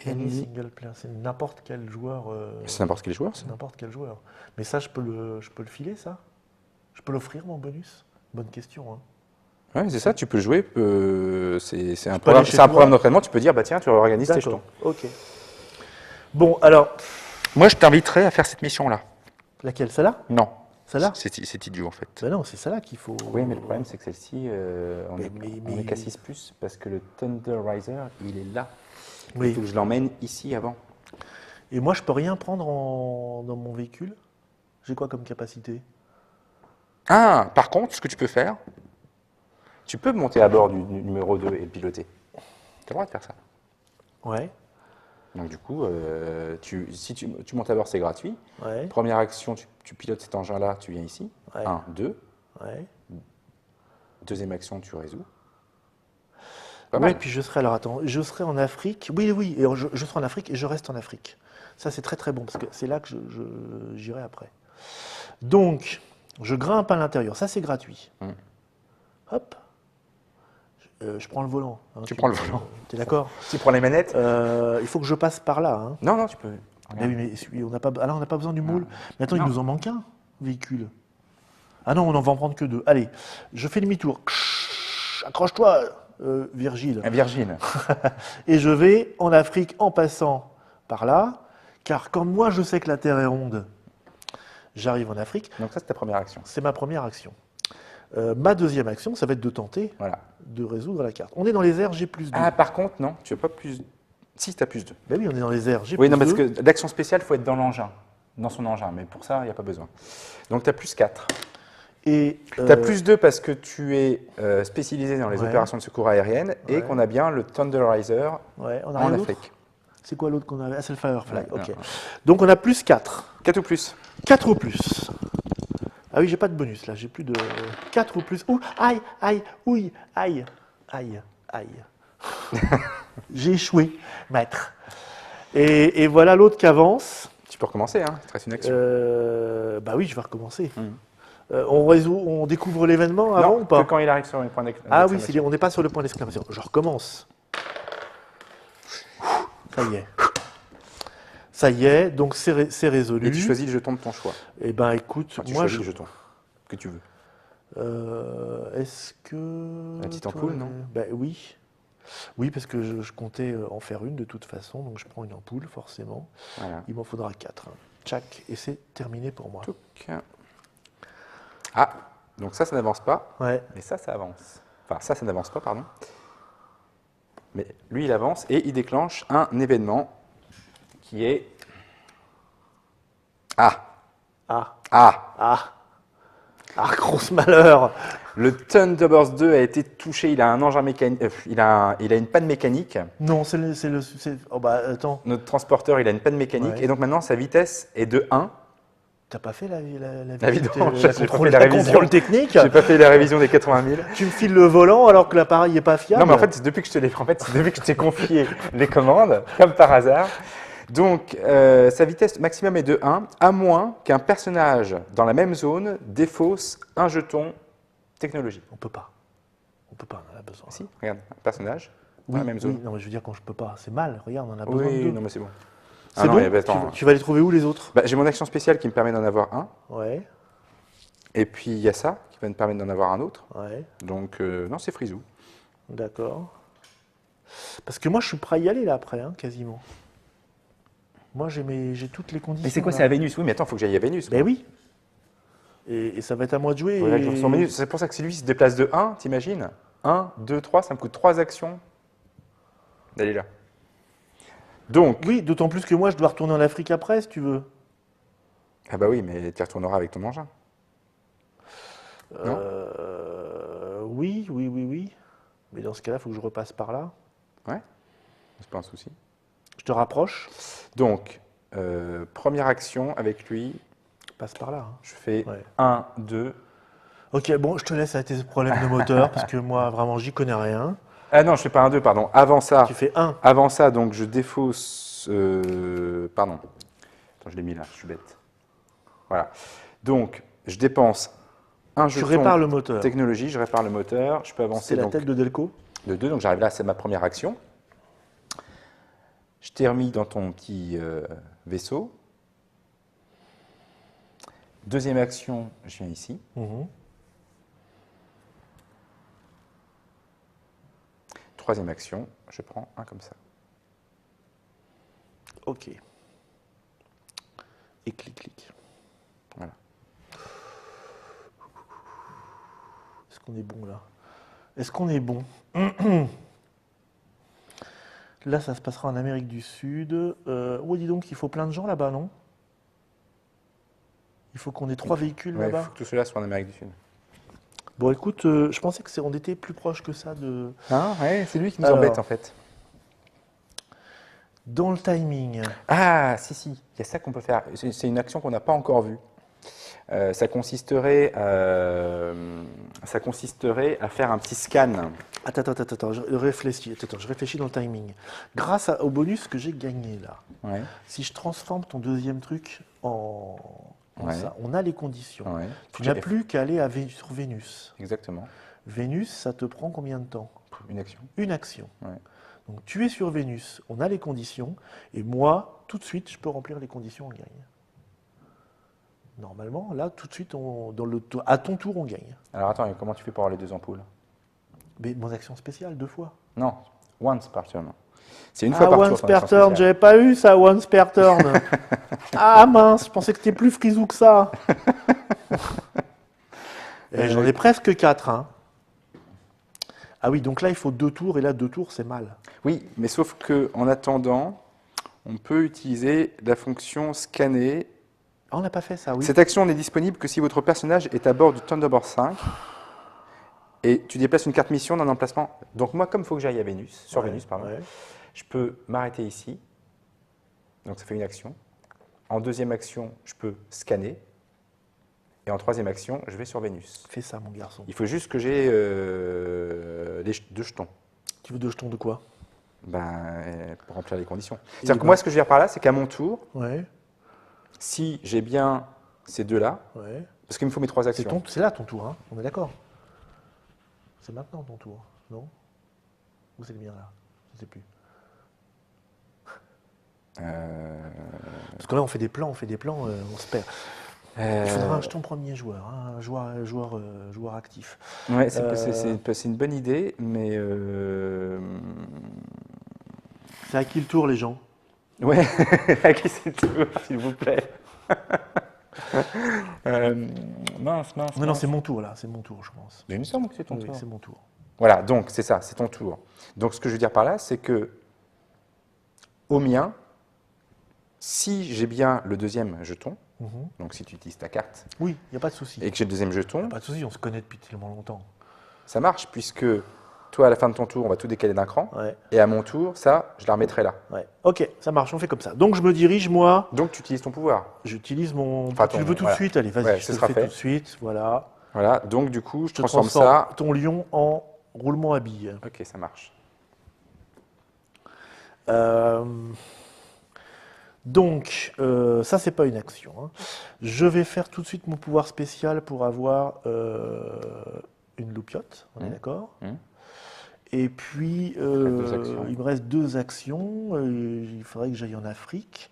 Any single player, c'est n'importe quel joueur. C'est n'importe quel joueur, c'est n'importe quel joueur. Mais ça, je peux le filer, ça? Je peux l'offrir, mon bonus? Bonne question. Hein. Oui, c'est ça, tu peux le jouer. C'est un programme d'entraînement, tu peux dire, bah tiens, tu réorganises tes jetons. Ok. Bon, alors. Moi, je t'inviterai à faire cette mission-là. Laquelle? Celle-là? Non. Celle-là? C'est idiot, en fait. Ben non, c'est celle-là qu'il faut. Oui, mais le problème, c'est que celle-ci, on est qu'à 6+, parce que le Thunder Riser, il est là. Oui. Il faut que je l'emmène ici avant. Et moi, je peux rien prendre dans mon véhicule? J'ai quoi comme capacité? Ah, par contre, ce que tu peux faire, tu peux monter à bord du numéro 2 et le piloter. Tu as le droit de faire ça. Ouais. Donc du coup, si tu montes à bord, c'est gratuit. Ouais. Première action, tu pilotes cet engin-là, tu viens ici. Ouais. 1, 2. Ouais. Deuxième action, tu résous. Oui, puis je serai en Afrique. Oui, et je serai en Afrique et je reste en Afrique. Ça, c'est très très bon, parce que c'est là que j'irai après. Donc, je grimpe à l'intérieur. Ça, c'est gratuit. Hop. Je prends le volant. Hein, tu prends le volant. Tu es d'accord? Tu prends les manettes? Il faut que je passe par là. Hein. Non, tu peux. Mais oui, mais on n'a pas besoin du moule. Mais attends, il nous en manque un véhicule. Ah non, on en va en prendre que 2. Allez, je fais demi-tour. Accroche-toi, Virgile. Virgile. Et je vais en Afrique en passant par là, car comme moi je sais que la Terre est ronde, j'arrive en Afrique. Donc ça, c'est ta première action. C'est ma première action. Ma deuxième action, ça va être de tenter de résoudre la carte. On est dans les airs, j'ai plus 2. Ah, par contre, non, tu n'as pas plus... Si, tu as plus 2. Ben oui, on est dans les airs, j'ai plus 2. Oui, non, parce que d'action spéciale, il faut être dans l'engin, dans son engin, mais pour ça, il n'y a pas besoin. Donc tu as plus 4. Et tu as plus 2 parce que tu es spécialisé dans les opérations de secours aériennes et qu'on a bien le Thunderizer en Afrique. C'est quoi l'autre qu'on avait? Ah, c'est le Firefly, ok. Donc on a plus 4. 4 ou plus. 4 ou plus. Ah oui, j'ai pas de bonus là, j'ai plus de 4 ou plus. Ouh, aïe, ouille, aïe. J'ai échoué, maître. Et voilà l'autre qui avance. Tu peux recommencer, hein, il te reste une action. Bah oui, je vais recommencer. On découvre l'événement avant ou pas? Que quand il arrive sur le point d'exclamation. Ah oui, on n'est pas sur le point d'exclamation. Je recommence. Ça y est. Ça y est, donc c'est résolu. Et tu choisis le jeton de ton choix. Eh ben écoute, enfin, tu choisis le jeton que tu veux. Est-ce que... La petite ampoule, non? Ben oui. Oui, parce que je comptais en faire une de toute façon, donc je prends une ampoule, forcément. Voilà. Il m'en faudra 4. Tchac, et c'est terminé pour moi. Touc. Ah, donc ça n'avance pas. Ouais. Mais ça avance. Enfin, ça n'avance pas, pardon. Mais lui, il avance et il déclenche un événement qui est... Ah. Ah. Ah. Ah. Ah, grosse malheur. Le Thunderbird 2 a été touché, il a un engin mécanique, il a une panne mécanique. Non, oh bah attends. Notre transporteur, il a une panne mécanique, Ouais. et donc maintenant sa vitesse est de 1. T'as pas fait la contrôle technique? J'ai pas fait la révision des 80 000. Tu me files le volant alors que l'appareil n'est pas fiable? Non, mais en fait, c'est depuis que je t'ai confié les commandes, comme par hasard. Donc, sa vitesse maximum est de 1, à moins qu'un personnage dans la même zone défausse un jeton technologie. On peut pas, on en a besoin. Si, regarde, un personnage dans la même zone. Oui, non, mais je veux dire quand je peux pas, c'est mal, regarde, on en a besoin Oui, de deux. non, mais c'est bon. C'est bon, attends. tu vas les trouver où les autres? J'ai mon action spéciale qui me permet d'en avoir un. Ouais. Et puis, il y a ça qui va me permettre d'en avoir un autre. Ouais. Donc, non, c'est frisou. D'accord. Parce que moi, je suis prêt à y aller là après, hein, quasiment. Moi, j'ai toutes les conditions. Mais c'est quoi, là. c'est à Vénus? Oui, mais attends, il faut que j'aille à Vénus. Ben oui. Et ça va être à moi de jouer. Ouais, je ressens Vénus. C'est pour ça que si lui se déplace de 1, t'imagines? 1, 2, 3, ça me coûte 3 actions d'aller là. Donc. Oui, d'autant plus que moi, je dois retourner en Afrique après, si tu veux. Ah bah oui, mais tu y retourneras avec ton engin. Non Oui. Mais dans ce cas-là, il faut que je repasse par là. Ouais, c'est pas un souci. Je te rapproche. Donc, première action avec lui. Passe par là. Hein. Je fais 1, 2. Ok, bon, je te laisse avec tes problèmes de moteur, parce que moi, vraiment, j'y connais rien. Ah non, je fais pas 1, 2, pardon. Avant ça. Tu fais 1. Avant ça, donc je défausse. Pardon. Attends, je l'ai mis là, je suis bête. Voilà. Donc, je dépense un jeton. Tu répares le moteur. Technologie, je répare le moteur. Je peux avancer. C'est la tête de Delco. De 2, donc j'arrive là, c'est ma première action. Je t'ai remis dans ton petit vaisseau. Deuxième action, je viens ici. Troisième action, je prends un comme ça. Ok. Et clic. Voilà. Est-ce qu'on est bon là? Est-ce qu'on est bon? Là, ça se passera en Amérique du Sud. Oh, dis donc, il faut plein de gens là-bas, non? Il faut qu'on ait 3 véhicules là-bas. Il faut que tout cela soit en Amérique du Sud. Bon, écoute, je pensais qu'on était plus proche que ça de... Ah, ouais, c'est lui qui nous embête en fait. Dans le timing. Ah, si, il y a ça qu'on peut faire. C'est une action qu'on n'a pas encore vue. Ça consisterait à faire un petit scan. Attends, je réfléchis dans le timing. Grâce au bonus que j'ai gagné là, si je transforme ton deuxième truc en ça, on a les conditions. Ouais. Tu n'as plus qu'à aller sur Vénus. Exactement. Vénus, ça te prend combien de temps? Une action. Une action. Ouais. Donc tu es sur Vénus, on a les conditions, et moi, tout de suite, je peux remplir les conditions, on gagne. Normalement, là, tout de suite, à ton tour, on gagne. Alors attends, et comment tu fais pour avoir les 2 ampoules? Mais mon action spéciale, 2 fois. Non, once per turn. C'est une fois par tour. Once per turn, j'avais pas eu ça, once per turn. Ah mince, je pensais que c'était plus frisou que ça. J'en ai presque 4. Hein. Ah oui, donc là, il faut 2 tours, et là, 2 tours, c'est mal. Oui, mais sauf qu'en attendant, on peut utiliser la fonction scanner. Ah, on n'a pas fait ça, oui. Cette action n'est disponible que si votre personnage est à bord du Thunderbird 5 et tu déplaces une carte mission d'un emplacement. Donc moi, comme il faut que j'aille à Vénus, Vénus, je peux m'arrêter ici. Donc ça fait une action. En deuxième action, je peux scanner. Et en troisième action, je vais sur Vénus. Fais ça, mon garçon. Il faut juste que j'ai les 2 jetons. Tu veux 2 jetons de quoi? Pour remplir les conditions. C'est-à-dire que moi, ce que je veux dire par là, c'est qu'à mon tour, si j'ai bien ces 2-là, Parce qu'il me faut mes 3 actions. C'est là ton tour, hein, on est d'accord. C'est maintenant ton tour, non? Ou c'est le mien là? Je ne sais plus. Parce que là, on fait des plans, on se perd. Il faudra un jeton premier joueur, hein, un joueur actif. Ouais, c'est une bonne idée, mais... C'est à qui le tour, les gens? Ouais, à qui c'est le tour, s'il vous plaît? Mince. Non, c'est mon tour, là, c'est mon tour, je pense. Mais il me semble que c'est ton tour. Oui, c'est mon tour. Voilà, donc c'est ça, c'est ton tour. Donc ce que je veux dire par là, c'est que au mien, si j'ai bien le deuxième jeton, donc si tu utilises ta carte, oui, il n'y a pas de souci. Et que j'ai le deuxième jeton, pas de souci, on se connaît depuis tellement longtemps. Ça marche puisque toi, à la fin de ton tour, on va tout décaler d'un cran, ouais. Et à mon tour, ça, je la remettrai là. Ouais. Ok, ça marche, on fait comme ça. Donc je me dirige, moi. Donc tu utilises ton pouvoir. J'utilise mon. Enfin, tu le veux tout de suite, allez, vas-y, ouais, je te le fais tout de suite, voilà. Voilà, donc du coup, je transforme ça. Ton lion en roulement à billes. Ok, ça marche. Donc, ça, c'est pas une action. Hein. Je vais faire tout de suite mon pouvoir spécial pour avoir une loupiote, on est d'accord. Et puis, il me reste 2 actions. Il faudrait que j'aille en Afrique.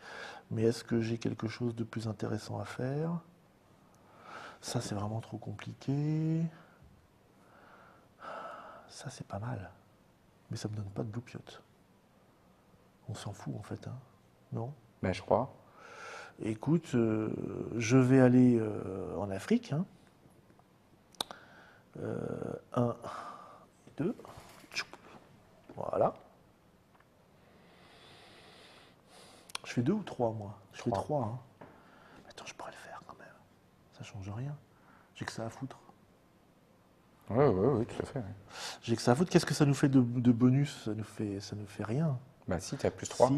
Mais est-ce que j'ai quelque chose de plus intéressant à faire? Ça, c'est vraiment trop compliqué. Ça, c'est pas mal. Mais ça me donne pas de loupiote. On s'en fout, en fait. Hein. Non? Ben, je crois. Écoute, je vais aller en Afrique. Hein. 1, 2. Voilà. Je fais 2 ou 3, moi? Je fais 3. Hein. Attends, je pourrais le faire quand même. Ça change rien. J'ai que ça à foutre. Oui, tout à fait. J'ai que ça à foutre. Qu'est-ce que ça nous fait de bonus? Ça nous fait rien. Bah si, tu as plus 3.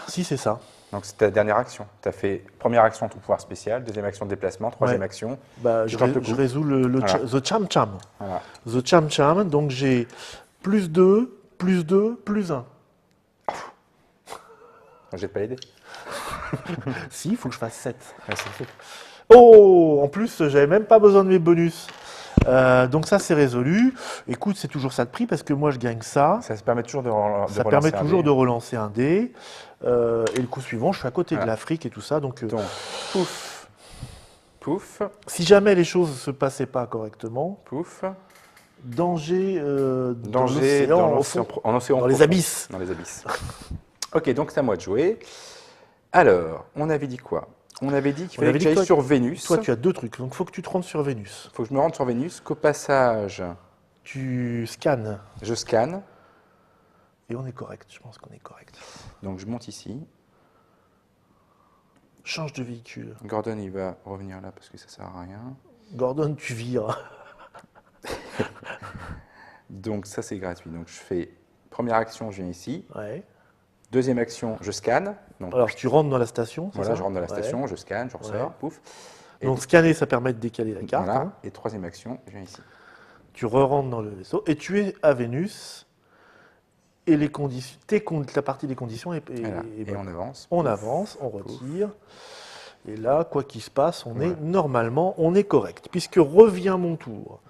Si, c'est ça. Donc c'est ta dernière action. Tu as fait première action, ton pouvoir spécial, deuxième action, déplacement, troisième action. Bah, je résous The Cham Cham. Voilà. The Cham Cham, donc j'ai plus 2, plus 2, plus 1. Je vais pas l'aider. Si, il faut que je fasse 7. Ouais, oh, en plus, j'avais même pas besoin de mes bonus. Donc ça, c'est résolu. Écoute, c'est toujours ça de prix parce que moi, je gagne ça. Ça se permet toujours de relancer un dé. Et le coup suivant, je suis à côté de l'Afrique et tout ça. Donc, pouf, pouf. Si jamais les choses ne se passaient pas correctement, pouf. Danger dans les abysses. Dans les abysses. Ok, donc c'est à moi de jouer. Alors, on avait dit quoi? On avait dit qu'il fallait que j'aille sur Vénus. Toi, tu as 2 trucs, donc il faut que tu te rendes sur Vénus. Il faut que je me rende sur Vénus, qu'au passage... Tu scannes. Je scanne. Et on est correct, je pense qu'on est correct. Donc je monte ici. Change de véhicule. Gordon, il va revenir là parce que ça sert à rien. Gordon, tu vires. Donc ça, c'est gratuit. Donc je fais première action, je viens ici. Ouais. Deuxième action, je scanne. Donc, alors tu rentres dans la station, c'est voilà, ça? Je rentre dans la station, je scanne, je ressors, pouf. Et donc scanner, ça permet de décaler la carte. Voilà. Hein. Et troisième action, je viens ici. Tu re-rentres dans le vaisseau et tu es à Vénus. Et les conditions, la partie des conditions est et on avance. On avance, on retire. Et là, quoi qu'il se passe, on est correct. Puisque revient mon tour.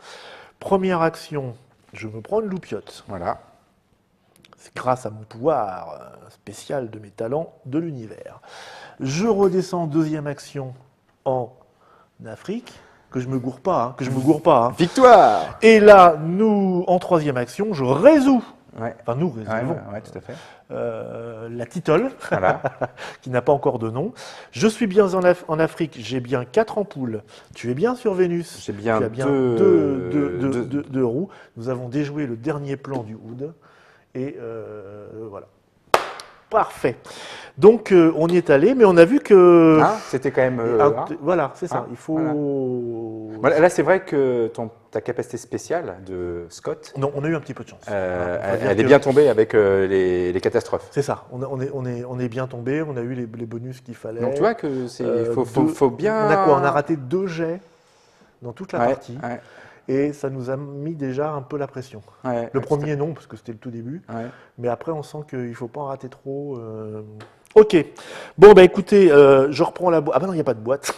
Première action, je me prends une loupiote. Voilà. C'est grâce à mon pouvoir spécial de mes talents de l'univers. Je redescends deuxième action en Afrique, que je me gourre pas, hein. Victoire. Et là, en troisième action, je résous. Ouais. Enfin, nous résolvons. Ouais, tout à fait. La titole, qui n'a pas encore de nom. Je suis bien en Afrique, j'ai bien 4 ampoules. Tu es bien sur Vénus. J'ai bien, tu as bien deux roues. Nous avons déjoué le dernier plan du Hood. Et voilà. Parfait. Donc, on y est allé, mais on a vu que... c'était quand même... voilà, c'est ça. Il faut... Voilà, là, c'est vrai que ta capacité spéciale de Scott... Non, on a eu un petit peu de chance. Elle est bien tombée avec les catastrophes. C'est ça. On est bien tombé. On a eu les bonus qu'il fallait. Donc, tu vois que faut bien... On a quoi? On a raté 2 jets dans toute la partie. Ouais. Et ça nous a mis déjà un peu la pression. Le premier, non, parce que c'était le tout début. Mais après, on sent qu'il ne faut pas en rater trop. Ok. Bon, bah écoutez, je reprends la boîte. Ah bah non, il n'y a pas de boîte.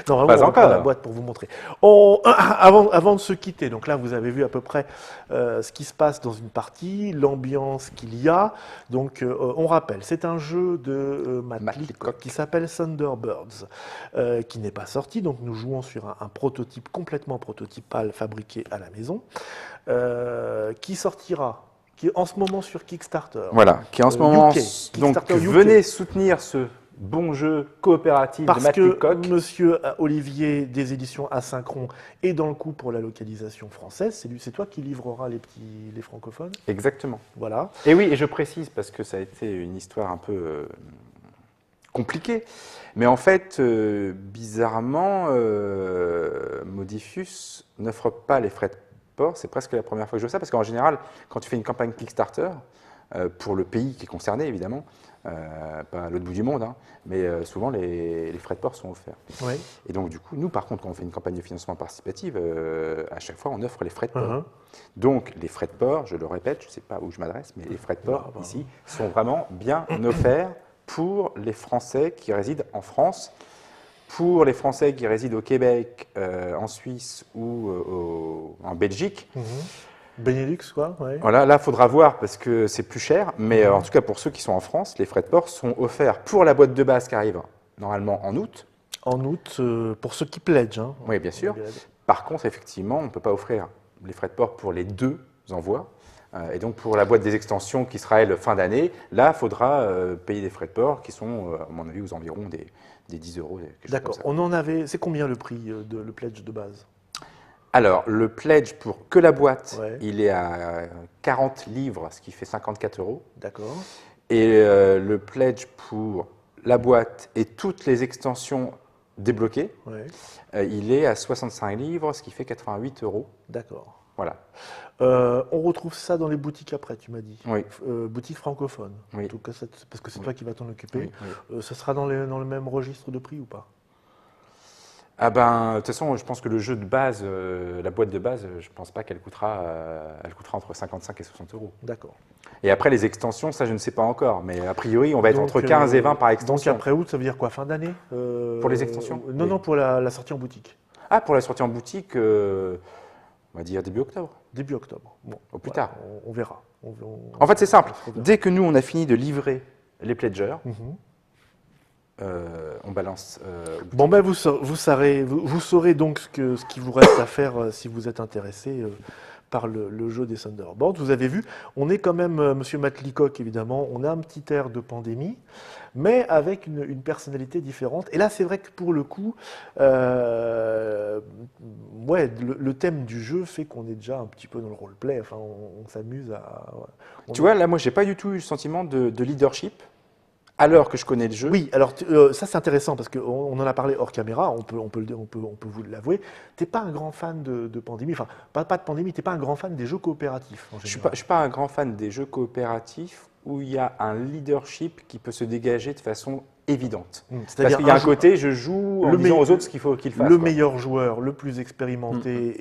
Normalement, Pas on reprend la encore. boîte pour vous montrer. Avant de se quitter, donc là, vous avez vu à peu près ce qui se passe dans une partie, l'ambiance qu'il y a. Donc, on rappelle, c'est un jeu de Matt Leacock qui s'appelle Thunderbirds, qui n'est pas sorti. Donc, nous jouons sur un prototype complètement prototypal fabriqué à la maison, qui sortira, qui est en ce moment sur Kickstarter. Voilà, qui est en ce moment. UK, Donc, venez soutenir ce bon jeu coopératif de Matt Leacock. Parce que monsieur Olivier des éditions Asynchron est dans le coup pour la localisation française. C'est toi qui livreras les francophones. Exactement. Voilà. Et oui, et je précise parce que ça a été une histoire un peu compliquée. Mais en fait, bizarrement, Modiphius n'offre pas les frais de port. C'est presque la première fois que je vois ça parce qu'en général, quand tu fais une campagne Kickstarter, pour le pays qui est concerné évidemment, pas à l'autre bout du monde, hein, mais souvent les frais de port sont offerts. Oui. Et donc du coup, nous par contre, quand on fait une campagne de financement participative, à chaque fois on offre les frais de port. Donc les frais de port, je le répète, je ne sais pas où je m'adresse, mais les frais de port ici sont vraiment bien offerts pour les Français qui résident en France. Pour les Français qui résident au Québec, en Suisse ou en Belgique, Benelux, quoi. Ouais. voilà, là, il faudra voir parce que c'est plus cher. Mais en tout cas, pour ceux qui sont en France, les frais de port sont offerts pour la boîte de base qui arrive normalement en août. En août, pour ceux qui pledgent. Hein. Oui, bien sûr. Par contre, effectivement, on ne peut pas offrir les frais de port pour les 2 envois. Et donc, pour la boîte des extensions qui sera, elle, fin d'année, là, il faudra payer des frais de port qui sont, à mon avis, aux environs des 10 euros. D'accord. On en avait. C'est combien le prix le pledge de base? Alors, le pledge pour que la boîte, il est à 40 livres, ce qui fait 54 euros. D'accord. Et le pledge pour la boîte et toutes les extensions débloquées, il est à 65 livres, ce qui fait 88 euros. D'accord. Voilà. On retrouve ça dans les boutiques après, tu m'as dit. Oui. Boutiques francophones. Oui. En tout cas, parce que c'est toi qui vas t'en occuper. Oui. Ça sera dans le même registre de prix ou pas? Ah ben, de toute façon, je pense que le jeu de base, la boîte de base, je ne pense pas qu'elle coûtera, elle coûtera entre 55 et 60 euros. D'accord. Et après, les extensions, ça, je ne sais pas encore. Mais a priori, on va être entre 15 et 20 par extension. Donc après août, ça veut dire quoi? Fin d'année Pour les extensions? Non, pour la sortie en boutique. Ah, pour la sortie en boutique, on va dire début octobre. Début octobre. Bon, au plus tard. On verra. En fait, c'est simple. Dès que nous, on a fini de livrer les pledgers, on balance. Bon, ben vous saurez donc ce qui vous reste à faire si vous êtes intéressé par le jeu des Thunderbirds. Vous avez vu, on est quand même, Monsieur Matt Leacock, évidemment, on a un petit air de pandémie, mais avec une personnalité différente. Et là, c'est vrai que pour le coup, le thème du jeu fait qu'on est déjà un petit peu dans le roleplay. Enfin, on s'amuse à. Tu vois, là, moi, j'ai pas du tout eu le sentiment de leadership. Alors que je connais le jeu. Oui, alors ça c'est intéressant parce qu'on en a parlé hors caméra, on peut vous l'avouer. T'es pas un grand fan de Pandémie, enfin pas de Pandémie, t'es pas un grand fan des jeux coopératifs. En je suis pas un grand fan des jeux coopératifs où il y a un leadership qui peut se dégager de façon évidente. Parce qu'il y a un côté, je joue en disant aux autres ce qu'il faut qu'ils fassent. Le meilleur joueur, le plus expérimenté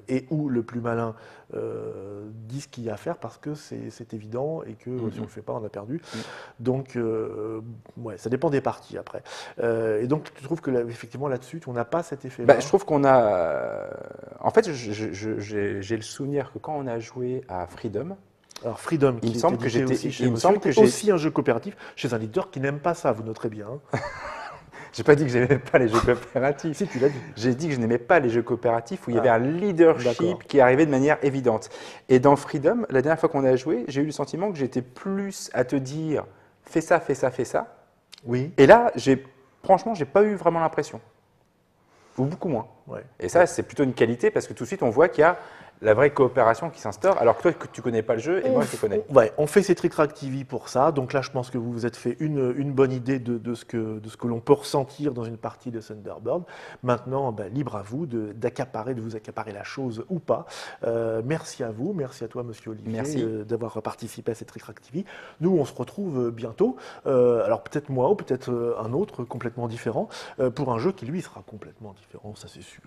et ou le plus malin dit ce qu'il y a à faire parce que c'est évident et que si on ne le fait pas, on a perdu. Donc, ça dépend des parties après. Et donc, tu trouves que effectivement là-dessus, on n'a pas cet effet-là? Je trouve qu'on a. En fait, j'ai le souvenir que quand on a joué à Freedom. Alors Freedom, il me semble que j'étais aussi un jeu coopératif chez un leader qui n'aime pas ça, vous noterez bien. J'ai pas dit que j'aimais pas les jeux coopératifs. Si, tu l'as dit. J'ai dit que je n'aimais pas les jeux coopératifs où il y avait un leadership qui arrivait de manière évidente. Et dans Freedom, la dernière fois qu'on a joué, j'ai eu le sentiment que j'étais plus à te dire fais ça, fais ça, fais ça. Oui. Et là, franchement, j'ai pas eu vraiment l'impression. Ou beaucoup moins. Ouais. Et ça, c'est plutôt une qualité parce que tout de suite, on voit qu'il y a la vraie coopération qui s'instaure, alors que toi, tu connais pas le jeu et moi, je le connais. On fait ces Trick TV pour ça. Donc là, je pense que vous vous êtes fait une bonne idée de ce que l'on peut ressentir dans une partie de Thunderbird. Maintenant, libre à vous de vous accaparer la chose ou pas. Merci à vous, merci à toi, Monsieur Olivier, d'avoir participé à cette Trick TV. Nous, on se retrouve bientôt. Alors peut-être moi ou peut-être un autre complètement différent pour un jeu qui lui sera complètement différent, ça c'est sûr.